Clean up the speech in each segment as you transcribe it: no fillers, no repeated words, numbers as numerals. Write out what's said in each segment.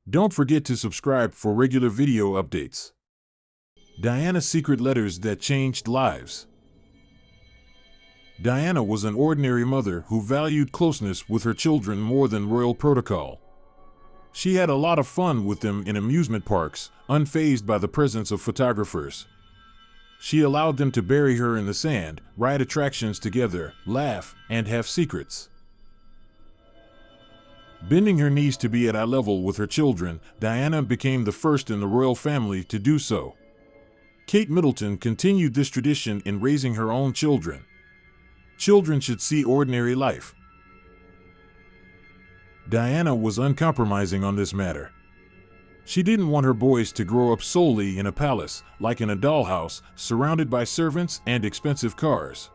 Don't forget to subscribe for regular video updates. Diana's secret letters that changed lives. Diana was an ordinary mother who valued closeness with her children more than royal protocol. She had a lot of fun with them in amusement parks, unfazed by the presence of photographers. She allowed them to bury her in the sand, ride attractions together, laugh, and have secrets. Bending her knees to be at eye level with her children, Diana became the first in the royal family to do so. Kate Middleton continued this tradition in raising her own children. Children should see ordinary life. Diana was uncompromising on this matter. She didn't want her boys to grow up solely in a palace, like in a dollhouse, surrounded by servants and expensive cars.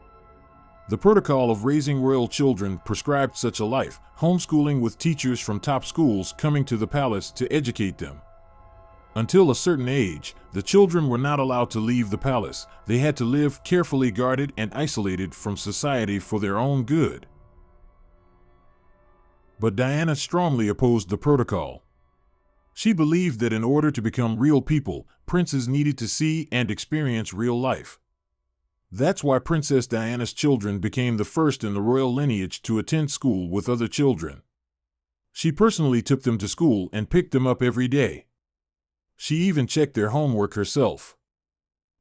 The protocol of raising royal children prescribed such a life, homeschooling with teachers from top schools coming to the palace to educate them. Until a certain age, the children were not allowed to leave the palace. They had to live carefully guarded and isolated from society for their own good. But Diana strongly opposed the protocol. She believed that in order to become real people, princes needed to see and experience real life. That's why Princess Diana's children became the first in the royal lineage to attend school with other children. She personally took them to school and picked them up every day. She even checked their homework herself.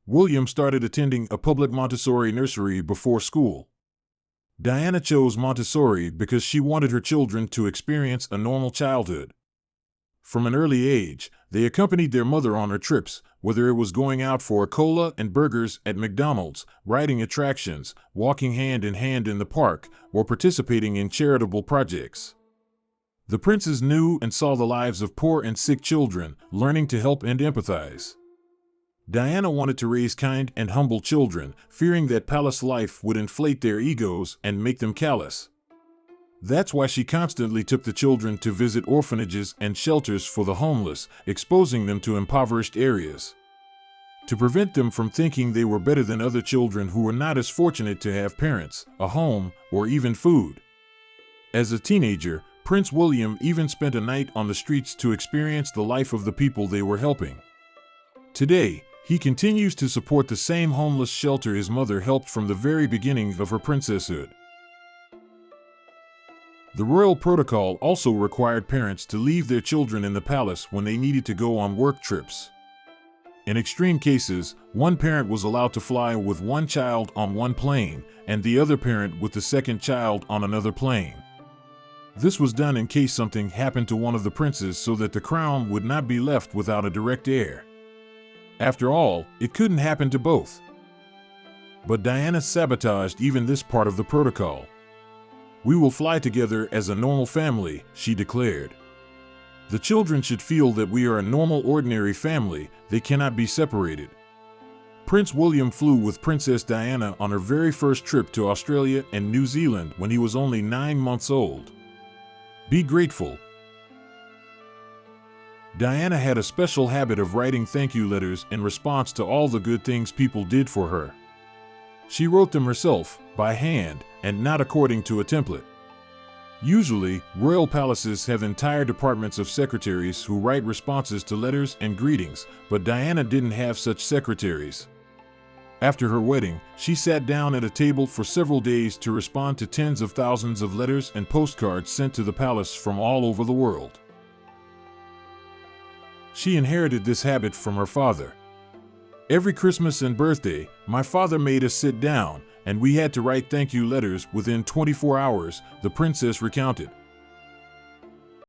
William started attending a public Montessori nursery before school. Diana chose Montessori because she wanted her children to experience a normal childhood. From an early age, they accompanied their mother on her trips, whether it was going out for a cola and burgers at McDonald's, riding attractions, walking hand in hand in the park, or participating in charitable projects. The princes knew and saw the lives of poor and sick children, learning to help and empathize. Diana wanted to raise kind and humble children, fearing that palace life would inflate their egos and make them callous. That's why she constantly took the children to visit orphanages and shelters for the homeless, exposing them to impoverished areas. To prevent them from thinking they were better than other children who were not as fortunate to have parents, a home, or even food. As a teenager, Prince William even spent a night on the streets to experience the life of the people they were helping. Today, he continues to support the same homeless shelter his mother helped from the very beginning of her princesshood. The royal protocol also required parents to leave their children in the palace when they needed to go on work trips. In extreme cases, one parent was allowed to fly with one child on one plane, and the other parent with the second child on another plane. This was done in case something happened to one of the princes so that the crown would not be left without a direct heir. After all, it couldn't happen to both. But Diana sabotaged even this part of the protocol. "We will fly together as a normal family," she declared. "The children should feel that we are a normal, ordinary family. They cannot be separated." Prince William flew with Princess Diana on her very first trip to Australia and New Zealand when he was only 9 months old. Be grateful. Diana had a special habit of writing thank you letters in response to all the good things people did for her. She wrote them herself, by hand, and not according to a template. Usually, royal palaces have entire departments of secretaries who write responses to letters and greetings, but Diana didn't have such secretaries. After her wedding, she sat down at a table for several days to respond to tens of thousands of letters and postcards sent to the palace from all over the world. She inherited this habit from her father. "Every Christmas and birthday, my father made us sit down, and we had to write thank you letters within 24 hours, the princess recounted.